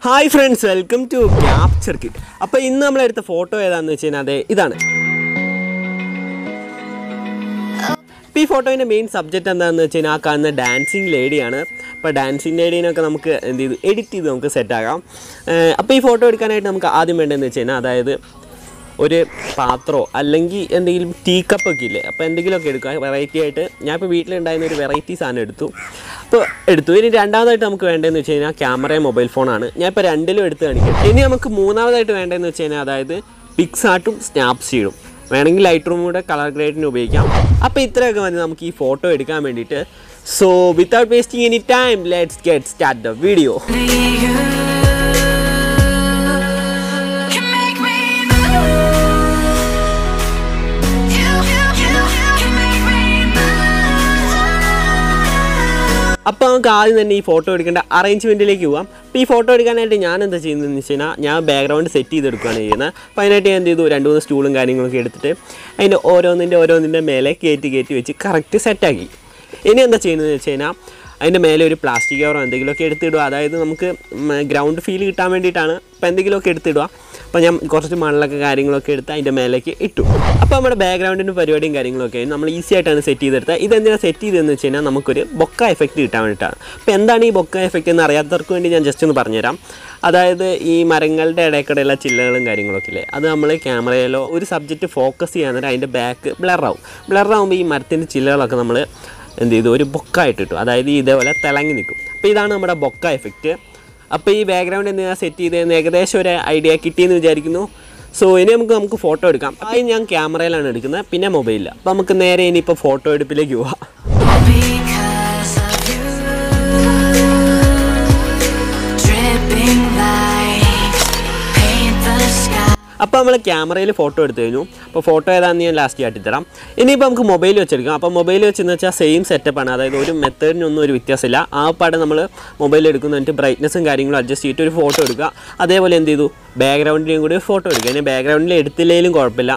Hi friends, welcome to Capture Kit. അപ്പോൾ ഇന്ന് നമ്മൾ എടുത്ത ഫോട്ടോ ഏതാണെന്ന് വെച്ചാൽ അതെ ഇതാണ്. ഈ ഫോട്ടോയുടെ മെയിൻ സബ്ജക്റ്റ് എന്താണെന്ന് വെച്ചാൽ ആ കാണുന്ന ഡാൻസിങ് ലേഡിയാണ്. അപ്പോൾ ഡാൻസിങ് ലേഡീനൊക്കെ നമുക്ക് എന്ത് ചെയ്തു എഡിറ്റ് ചെയ്ത് നമുക്ക് സെറ്റാക്കാം. അപ്പോൾ ഈ ഫോട്ടോ എടുക്കാനായിട്ട് നമുക്ക് ആദ്യം വേണ്ടതെന്ന് വെച്ച് കഴിഞ്ഞാൽ അതായത് ഒരു പാത്രമോ അല്ലെങ്കിൽ എന്തെങ്കിലും ടീ കപ്പൊക്കെ ഇല്ലേ, അപ്പോൾ എന്തെങ്കിലുമൊക്കെ എടുക്കുക വെറൈറ്റി ആയിട്ട്. ഞാനിപ്പോൾ വീട്ടിലുണ്ടായിരുന്ന ഒരു വെറൈറ്റി സാധനം എടുത്തു. ഇനി രണ്ടാമതായിട്ട് നമുക്ക് വേണ്ടതെന്ന് വെച്ച് കഴിഞ്ഞാൽ ക്യാമറയും മൊബൈൽ ഫോണാണ്. ഞാനിപ്പോൾ രണ്ടിലും എടുത്ത് കാണിക്കാം. ഇനി നമുക്ക് മൂന്നാമതായിട്ട് വേണ്ടതെന്ന് വെച്ച് കഴിഞ്ഞാൽ അതായത് പിക്സാർട്ടും സ്നാപ്സീഡും, വേണമെങ്കിൽ ലൈറ്റ് റൂം കൂടെ കളർ ഗ്രേഡിന് ഉപയോഗിക്കാം. അപ്പോൾ ഇത്രയൊക്കെ മതി നമുക്ക് ഈ ഫോട്ടോ എടുക്കാൻ വേണ്ടിയിട്ട്. So without wasting any time let's get start the video. അപ്പോൾ നമുക്ക് ആദ്യം തന്നെ ഈ ഫോട്ടോ എടുക്കേണ്ട അറേഞ്ച്മെൻറ്റിലേക്ക് പോകാം. അപ്പോൾ ഈ ഫോട്ടോ എടുക്കാനായിട്ട് ഞാൻ എന്താ ചെയ്യുന്നതെന്ന് വെച്ച് കഴിഞ്ഞാൽ ഞാൻ ബാക്ക്ഗ്രൗണ്ട് സെറ്റ് ചെയ്തെടുക്കുകയാണ് ചെയ്യുന്നത്. അപ്പോൾ അതിനായിട്ട് ഞാൻ എന്ത് ചെയ്തു, 2-3 സ്റ്റൂളും കാര്യങ്ങളൊക്കെ എടുത്തിട്ട് അതിൻ്റെ ഓരോന്നിൻ്റെ മേലെ കയറ്റി വെച്ച് കറക്റ്റ് സെറ്റാക്കി. ഇനി എന്താ ചെയ്യുന്നതെന്ന് വെച്ച് കഴിഞ്ഞാൽ അതിൻ്റെ മേലെ ഒരു പ്ലാസ്റ്റിക് കവറോ എന്തെങ്കിലുമൊക്കെ എടുത്തിടുക. അതായത് നമുക്ക് ഗ്രൗണ്ട് ഫീൽ കിട്ടാൻ വേണ്ടിയിട്ടാണ്. അപ്പോൾ എന്തെങ്കിലുമൊക്കെ എടുത്തിടുക. അപ്പോൾ ഞാൻ കുറച്ച് മണ്ണൊക്കെ കാര്യങ്ങളൊക്കെ എടുത്ത് അതിൻ്റെ മേലേക്ക് ഇട്ടു. അപ്പോൾ നമ്മുടെ ബാക്ക്ഗ്രൗണ്ടിൻ്റെ പരിപാടിയും കാര്യങ്ങളൊക്കെ നമ്മൾ ഈസി ആയിട്ടാണ് സെറ്റ് ചെയ്തെടുത്തത്. ഇതെന്തിനാണ് സെറ്റ് ചെയ്തതെന്ന് വെച്ച് കഴിഞ്ഞാൽ നമുക്കൊരു ബൊക്ക എഫക്റ്റ് കിട്ടാൻ വേണ്ടിയിട്ടാണ്. അപ്പോൾ എന്താണ് ഈ ബൊക്ക എഫക്റ്റ് എന്ന് അറിയാത്തവർക്ക് വേണ്ടി ഞാൻ ജസ്റ്റ് ഒന്ന് പറഞ്ഞുതരാം. അതായത് ഈ മരങ്ങളുടെ ഇടയ്ക്കിടെയുള്ള ചില്ലകളും കാര്യങ്ങളൊക്കെ ഇല്ലേ, അത് നമ്മൾ ക്യാമറയിലോ ഒരു സബ്ജക്റ്റ് ഫോക്കസ് ചെയ്യാൻ നേരം അതിൻ്റെ ബാക്ക് ബ്ലറാകുമ്പോൾ ഈ മരത്തിൻ്റെ ചില്ലകളൊക്കെ നമ്മൾ എന്ത് ചെയ്തു ഒരു ബൊക്കായിട്ട് കിട്ടും. അതായത് ഇതേപോലെ തിളങ്ങി നിൽക്കും. അപ്പോൾ ഇതാണ് നമ്മുടെ ബൊക്ക എഫക്റ്റ്. അപ്പോൾ ഈ ബാക്ക്ഗ്രൗണ്ട് എന്തിനാണ് സെറ്റ് ചെയ്തതെന്ന് ഏകദേശം ഒരു ഐഡിയ കിട്ടിയെന്ന് വിചാരിക്കുന്നു. സോ ഇനി നമുക്ക് ഫോട്ടോ എടുക്കാം. ആദ്യം ഞാൻ ക്യാമറയിലാണ് എടുക്കുന്നത്, പിന്നെ മൊബൈലിൽ. അപ്പോൾ നമുക്ക് നേരെ ഇനിയിപ്പോൾ ഫോട്ടോ എടുപ്പിലേക്ക് പോവാം. അപ്പോൾ നമ്മൾ ക്യാമറയിൽ ഫോട്ടോ എടുത്തു കഴിഞ്ഞു. അപ്പോൾ ഫോട്ടോ ഏതാണെന്ന് ഞാൻ ലാസ്റ്റ് കാട്ടിത്തരാം. ഇനിയിപ്പോൾ നമുക്ക് മൊബൈൽ വെച്ചെടുക്കാം. അപ്പോൾ മൊബൈൽ വെച്ചെന്ന് വെച്ചാൽ സെയിം സെറ്റപ്പാണ്. അതായത് ഒരു മെത്തേഡിനൊന്നും ഒരു വ്യത്യാസമില്ല. ആ പാടെ നമ്മൾ മൊബൈൽ എടുക്കുന്നതിന് ബ്രൈറ്റ്നസ്സും കാര്യങ്ങളും അഡ്ജസ്റ്റ് ചെയ്തിട്ട് ഒരു ഫോട്ടോ എടുക്കുക. അതേപോലെ എന്ത് ചെയ്തു, ബാക്ക്ഗ്രൗണ്ടിൻ്റെയും കൂടി ഫോട്ടോ എടുക്കുക. ഇനി ബാക്ക്ഗ്രൗണ്ടിൽ എടുത്തില്ലെങ്കിലും കുഴപ്പമില്ല,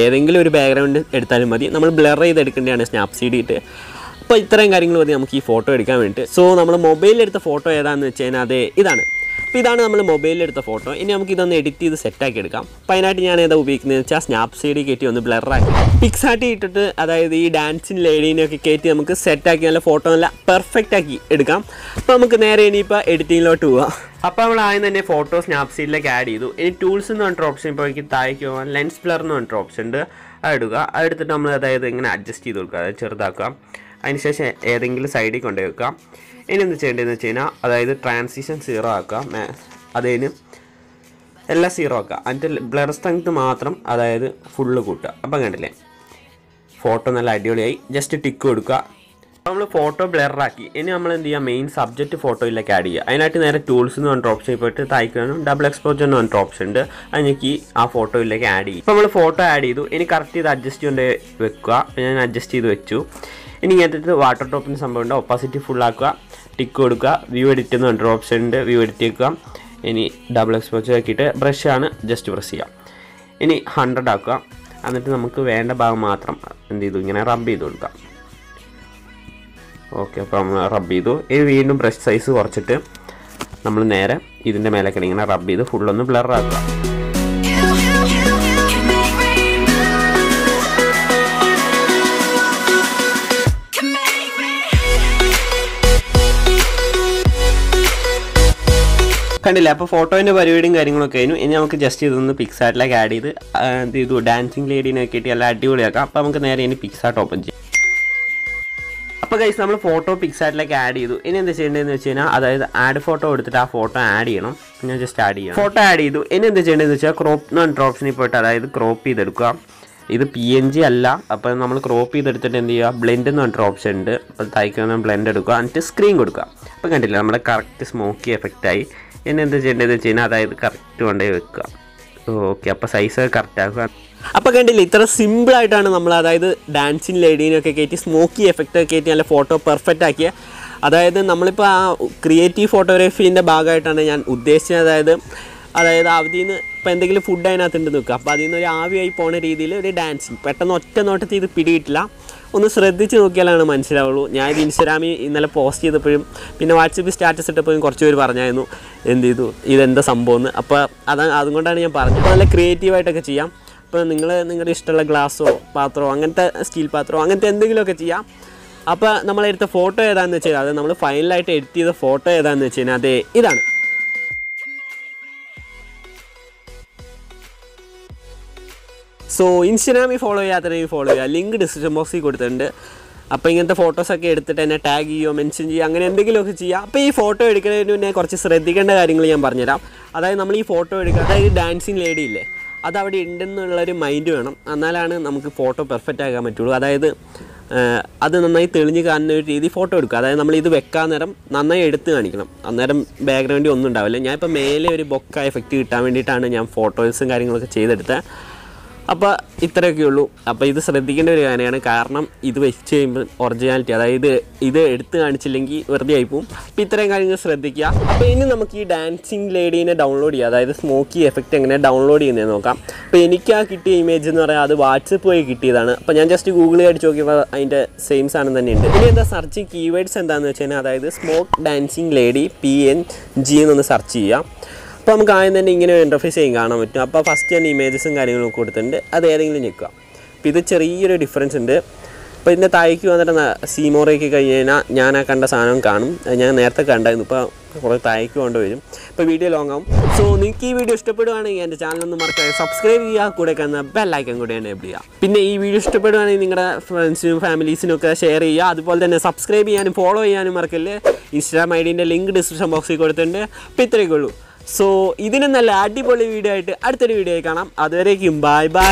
ഏതെങ്കിലും ഒരു ബാക്ക്ഗ്രൗണ്ട് എടുത്താലും മതി. നമ്മൾ ബ്ലർ ചെയ്തെടുക്കേണ്ടതാണ് സ്നാപ്സീഡ് ഇട്ട്. അപ്പോൾ ഇത്രയും കാര്യങ്ങൾ മതി നമുക്ക് ഈ ഫോട്ടോ എടുക്കാൻ വേണ്ടിയിട്ട്. സോ നമ്മൾ മൊബൈലിലെടുത്ത ഫോട്ടോ ഏതാണെന്ന് വെച്ച് കഴിഞ്ഞാൽ അതെ ഇതാണ്. അപ്പോൾ ഇതാണ് നമ്മൾ മൊബൈലിലെടുത്ത ഫോട്ടോ. ഇനി നമുക്ക് ഇതൊന്ന് എഡിറ്റ് ചെയ്ത് സെറ്റാക്കി എടുക്കാം. അപ്പോൾ അതിനായിട്ട് ഞാൻ ഏതാ ഉപയോഗിക്കുന്നതെന്ന് വെച്ചാൽ സ്നാപ്സീഡ് കയറ്റി ഒന്ന് ബ്ലറാക്കി പിക്സാർട്ട് ഇട്ടിട്ട്, അതായത് ഈ ഡാൻസിങ് ലേഡീനെയൊക്കെ കയറ്റി നമുക്ക് സെറ്റാക്കി നല്ല ഫോട്ടോ നല്ല പെർഫെക്റ്റ് ആക്കി എടുക്കാം. അപ്പോൾ നമുക്ക് നേരെ ഇനിയിപ്പോൾ എഡിറ്റിങ്ങിലോട്ട് പോവാം. അപ്പോൾ നമ്മൾ ആദ്യം തന്നെ ഫോട്ടോ സ്നാപ്സീഡിലേക്ക് ആഡ് ചെയ്തു. ഇനി ടൂൾസ് എന്ന് പറഞ്ഞിട്ട് ഓപ്ഷൻ ഇപ്പോഴേക്ക് താഴേക്ക് പോകാൻ ലെൻസ് ബ്ലർ എന്ന് പറഞ്ഞിട്ട് ഓപ്ഷൻ ഉണ്ട്, അതെടുക്കുക. അതെടുത്തിട്ട് നമ്മൾ അതായത് ഇങ്ങനെ അഡ്ജസ്റ്റ് ചെയ്ത് കൊടുക്കുക, അതായത് ചെറുതാക്കുക. അതിനുശേഷം ഏതെങ്കിലും സൈഡിൽ കൊണ്ടുപോയി വെക്കാം. ഇനി എന്ത് ചെയ്യേണ്ടതെന്ന് വെച്ച് കഴിഞ്ഞാൽ അതായത് ട്രാൻസിഷൻ 0 ആക്കുക, അതിന് എല്ലാം 0 ആക്കുക. അതിൻ്റെ ബ്ലർ സ്ട്രെങ്ത് മാത്രം അതായത് ഫുള്ള് കൂട്ടുക. അപ്പം കണ്ടില്ലേ ഫോട്ടോ നല്ല അടിപൊളിയായി. ജസ്റ്റ് ടിക്ക് കൊടുക്കുക. നമ്മൾ ഫോട്ടോ ബ്ലറാക്കി. ഇനി നമ്മൾ എന്ത് ചെയ്യുക, മെയിൻ സബ്ജക്റ്റ് ഫോട്ടോയിലേക്ക് ആഡ് ചെയ്യുക. അതിനായിട്ട് നേരെ ടൂൾസ് എന്ന് പറഞ്ഞിട്ട് ഓപ്ഷൻ പോയിട്ട് തായ്ക്കാനും ഡബിൾ എക്സ്പോജർ എന്ന് പറഞ്ഞിട്ട് ഓപ്ഷൻ ഉണ്ട്, അതിനേക്ക് ആ ഫോട്ടോയിലേക്ക് ആഡ് ചെയ്യും. ഇപ്പോൾ നമ്മൾ ഫോട്ടോ ആഡ് ചെയ്തു. ഇനി കറക്റ്റ് ചെയ്ത് അഡ്ജസ്റ്റ് കൊണ്ട് വെക്കുക. അപ്പോൾ ഞാൻ അഡ്ജസ്റ്റ് ചെയ്ത് വെച്ചു. ഇനി ഇങ്ങനത്തെ വാട്ടർ ടോപ്പിന് സംഭവം ഉണ്ട്, ഒപ്പാസിറ്റി ഫുള്ളാക്കുക, ടിക്ക് കൊടുക്കുക. വ്യൂ എഡിറ്റ് എന്ന് പറഞ്ഞിട്ട് ഓപ്ഷൻ ഉണ്ട്, വ്യൂ എഡിറ്റ് ചെയ്യുക. ഇനി ഡബിൾ എക്സ്പോജർ ആക്കിയിട്ട് ബ്രഷാണ് ജസ്റ്റ് പ്രസ് ചെയ്യുക. ഇനി 100 ആക്കുക. എന്നിട്ട് നമുക്ക് വേണ്ട ഭാഗം മാത്രം എന്ത് ചെയ്തു ഇങ്ങനെ റബ്ബ് ചെയ്ത് കൊടുക്കാം. ഓക്കെ, അപ്പോൾ നമ്മൾ റബ്ബ് ചെയ്തു. ഇനി വീണ്ടും ബ്രഷ് സൈസ് കുറച്ചിട്ട് നമ്മൾ നേരെ ഇതിൻ്റെ മേലേക്ക് ഇങ്ങനെ റബ്ബ് ചെയ്ത് ഫുള്ളൊന്ന് ബ്ലറാക്കുക. കണ്ടില്ല, അപ്പോൾ ഫോട്ടോൻ്റെ പരിപാടിയും കാര്യങ്ങളൊക്കെ കഴിഞ്ഞു. ഇനി നമുക്ക് ജസ്റ്റ് ഇതൊന്ന് പിക്സാർട്ടിലേക്ക് ആഡ് ചെയ്ത് എന്ത് ചെയ്തു ഡാൻസിങ് ലേഡീനൊക്കെ കിട്ടി നല്ല അടിപൊളിയാക്കാം. അപ്പോൾ നമുക്ക് നേരെ ഇനി പിക്സാർട്ട് ഓപ്പൺ ചെയ്യാം. അപ്പോൾ ഗൈസ് നമ്മൾ ഫോട്ടോ പിക്സാർട്ടിലേക്ക് ആഡ് ചെയ്തു. ഇനി എന്താ ചെയ്യേണ്ടതെന്ന് വെച്ച് കഴിഞ്ഞാൽ അതായത് ആഡ് ഫോട്ടോ എടുത്തിട്ട് ആ ഫോട്ടോ ആഡ് ചെയ്യണം. ഞാൻ ജസ്റ്റ് ആഡ് ചെയ്യാം. ഫോട്ടോ ആഡ് ചെയ്തു. ഇനി എന്താ ചെയ്യേണ്ടതെന്ന് വെച്ചാൽ ക്രോപ്പ് എന്ന് പറഞ്ഞ ഓപ്ഷനിൽ പോയിട്ട് അതായത് ക്രോപ്പ് ചെയ്തെടുക്കുക. ഇത് PNG അല്ല. അപ്പോൾ നമ്മൾ ക്രോപ്പ് ചെയ്തെടുത്തിട്ട് എന്ത് ചെയ്യുക, ബ്ലെൻഡ് എന്ന് പറഞ്ഞിട്ട് ഓപ്ഷൻ ഉണ്ട്, അപ്പോൾ തായ്ക്കുന്ന ബ്ലെൻഡ് എടുക്കുക. എന്നിട്ട് സ്ക്രീൻ കൊടുക്കുക. അപ്പോൾ കണ്ടില്ല നമ്മുടെ കറക്റ്റ് സ്മോക്കി എഫക്റ്റായി. ഇനി എന്താ ചെയ്യേണ്ടതെന്ന് വെച്ച് കഴിഞ്ഞാൽ അതായത് കറക്റ്റ് കൊണ്ടുപോയി വെക്കുക. ഓക്കെ, അപ്പോൾ സൈസ് കറക്റ്റ് ആക്കുക. അപ്പോൾ കണ്ടില്ല, ഇത്ര സിമ്പിളായിട്ടാണ് നമ്മൾ അതായത് ഡാൻസിങ് ലേഡീനൊക്കെ കയറ്റി സ്മോക്കി എഫക്റ്റ് ഒക്കെ കയറ്റി നല്ല ഫോട്ടോ പെർഫെക്റ്റ് ആക്കിയ. അതായത് നമ്മളിപ്പോൾ ആ ക്രിയേറ്റീവ് ഫോട്ടോഗ്രാഫീൻ്റെ ഭാഗമായിട്ടാണ് ഞാൻ ഉദ്ദേശിച്ചത്. അതായത് അതിൽ നിന്ന് ഇപ്പോൾ എന്തെങ്കിലും ഫുഡ് അതിനകത്തുണ്ട് നിൽക്കുക, അപ്പോൾ അതിൽ നിന്ന് ഒരു ആവിയായി പോകുന്ന രീതിയിൽ ഒരു ഡാൻസിങ് പെട്ടെന്ന് ഒറ്റ നോട്ടത്തിൽ ഇത് പിടിയിട്ടില്ല. ഒന്ന് ശ്രദ്ധിച്ച് നോക്കിയാലാണ് മനസ്സിലാവുള്ളൂ. ഞാൻ ഇത് ഇൻസ്റ്റാഗ്രാമിൽ ഇന്നലെ പോസ്റ്റ് ചെയ്തപ്പോഴും പിന്നെ വാട്സപ്പിൽ സ്റ്റാറ്റസ് ഇട്ടപ്പോഴും കുറച്ച് പേര് പറഞ്ഞായിരുന്നു എന്ത് ചെയ്തു ഇതെന്താ സംഭവം എന്ന്. അപ്പോൾ അതുകൊണ്ടാണ് ഞാൻ പറഞ്ഞത്. നല്ല ക്രിയേറ്റീവായിട്ടൊക്കെ ചെയ്യാം. അപ്പോൾ നിങ്ങളുടെ ഇഷ്ടമുള്ള ഗ്ലാസ്സോ പാത്രമോ അങ്ങനത്തെ സ്റ്റീൽ പാത്രമോ അങ്ങനത്തെ എന്തെങ്കിലുമൊക്കെ ചെയ്യാം. അപ്പോൾ നമ്മളെടുത്ത ഫോട്ടോ ഏതാണെന്ന് വെച്ച് കഴിഞ്ഞാൽ അത് നമ്മൾ ഫൈനലായിട്ട് എഡിറ്റ് ചെയ്ത ഫോട്ടോ ഏതാണെന്ന് വെച്ച് കഴിഞ്ഞാൽ അതെ ഇതാണ്. സോ ഇൻസ്റ്റാഗ്രാമിൽ ഫോളോ ചെയ്യാത്തവരെങ്കിൽ ഫോളോ ചെയ്യുക. ലിങ്ക് ഡിസ്ക്രിപ്ഷൻ ബോക്സിൽ കൊടുത്തിട്ടുണ്ട്. അപ്പോൾ ഇങ്ങനത്തെ ഫോട്ടോസൊക്കെ എടുത്തിട്ട് എന്നെ ടാഗ് ചെയ്യുകയോ മെൻഷൻ ചെയ്യുക അങ്ങനെ എന്തെങ്കിലുമൊക്കെ ചെയ്യുക. അപ്പോൾ ഈ ഫോട്ടോ എടുക്കുന്നതിന് മുന്നേ കുറച്ച് ശ്രദ്ധിക്കേണ്ട കാര്യങ്ങൾ ഞാൻ പറഞ്ഞുതരാം. അതായത് നമ്മൾ ഈ ഫോട്ടോ എടുക്കുക, അതായത് ഡാൻസിങ് ലേഡി ഇല്ലേ, അതവിടെ ഉണ്ടെന്നുള്ളൊരു മൈൻഡ് വേണം. എന്നാലാണ് നമുക്ക് ഫോട്ടോ പെർഫെക്റ്റ് ആക്കാൻ പറ്റുള്ളൂ. അതായത് അത് നന്നായി തെളിഞ്ഞ് കാണുന്ന ഒരു രീതി ഫോട്ടോ എടുക്കുക. അതായത് നമ്മൾ ഇത് വെക്കാൻ നേരം നന്നായി എടുത്ത് കാണിക്കണം. അന്നേരം ബാക്ക്ഗ്രൗണ്ടിൽ ഒന്നും ഉണ്ടാവില്ല. ഞാൻ ഇപ്പോൾ മേലെ ഒരു ബൊക്ക എഫക്റ്റ് കിട്ടാൻ വേണ്ടിയിട്ടാണ് ഞാൻ ഫോട്ടോസും കാര്യങ്ങളൊക്കെ ചെയ്തെടുത്തത്. അപ്പോൾ ഇത്രയൊക്കെ ഉള്ളൂ. അപ്പോൾ ഇത് ശ്രദ്ധിക്കേണ്ട ഒരു കാര്യമാണ്. കാരണം ഇത് വെച്ച് കഴിയുമ്പോൾ ഒറിജിനാലിറ്റി, അതായത് ഇത് എടുത്ത് കാണിച്ചില്ലെങ്കിൽ വെറുതെ ആയിപ്പോവും. അപ്പോൾ ഇത്രയും കാര്യങ്ങൾ ശ്രദ്ധിക്കുക. അപ്പോൾ ഇനി നമുക്ക് ഈ ഡാൻസിങ് ലേഡീനെ ഡൗൺലോഡ് ചെയ്യുക, അതായത് സ്മോക്കി എഫക്റ്റ് എങ്ങനെ ഡൗൺലോഡ് ചെയ്യുന്നതെന്ന് നോക്കാം. അപ്പോൾ എനിക്ക് ആ കിട്ടിയ ഇമേജ് എന്ന് പറയാൻ അത് വാട്സപ്പ് വഴി കിട്ടിയതാണ്. അപ്പോൾ ഞാൻ ജസ്റ്റ് ഗൂഗിളിൽ അടിച്ച് നോക്കിയപ്പോൾ അതിൻ്റെ സെയിം സാധനം തന്നെയുണ്ട്. ഇനി എന്താ സെർച്ചിങ് കീവേഡ്സ് എന്താണെന്ന് വെച്ച് കഴിഞ്ഞാൽ അതായത് സ്മോക്ക് ഡാൻസിങ് ലേഡി PNG എന്നൊന്ന് സെർച്ച് ചെയ്യാം. അപ്പോൾ നമുക്ക് ആദ്യം തന്നെ ഇങ്ങനെ ഒരു ഇൻ്റർഫേസ് ചെയ്യും കാണാൻ പറ്റും. അപ്പോൾ ഫസ്റ്റ് തന്നെ ഇമേജസും കാര്യങ്ങളും കൊടുത്തിട്ടുണ്ട്. അത് ഏതെങ്കിലും ഞെക്കുക. അപ്പോൾ ഇത് ചെറിയൊരു ഡിഫറൻസ് ഉണ്ട്. അപ്പോൾ ഇതിൻ്റെ താഴേക്ക് വന്നിട്ട് സീമോറേക്ക് കഴിഞ്ഞ് കഴിഞ്ഞാൽ ഞാൻ ആ കണ്ട സാധനം കാണും. ഞാൻ നേരത്തെ കണ്ടായിരുന്നു. ഇപ്പോൾ കുറേ താഴേക്ക് കൊണ്ടുവരും. ഇപ്പോൾ വീഡിയോ ലോങ് ആവും. സോ നിങ്ങൾക്ക് ഈ വീഡിയോ ഇഷ്ടപ്പെടുകയാണെങ്കിൽ എൻ്റെ ചാനലൊന്ന് മറക്കാതെ സബ്സ്ക്രൈബ് ചെയ്യുക, കൂടെ കാണുന്ന ബെല്ലൈക്കൺ കൂടെ എനേബിൾ ചെയ്യുക. പിന്നെ ഈ വീഡിയോ ഇഷ്ടപ്പെടുകയാണെങ്കിൽ നിങ്ങളുടെ ഫ്രണ്ട്സിനും ഫാമിലീസിനും ഒക്കെ ഷെയർ ചെയ്യുക. അതുപോലെ തന്നെ സബ്സ്ക്രൈബ് ചെയ്യാനും ഫോളോ ചെയ്യാനും മറക്കല്ലേ. ഇൻസ്റ്റാഗ്രാം ID ലിങ്ക് ഡിസ്ക്രിപ്ഷൻ ബോക്സിൽ കൊടുത്തിട്ടുണ്ട്. അപ്പോൾ ഇത്രയൊക്കെ ഉള്ളൂ. സോ ഇതിന് നല്ല അടിപൊളി വീഡിയോ ആയിട്ട് അടുത്തൊരു വീഡിയോ കാണാം. അതുവരേക്കും ബൈ ബൈ.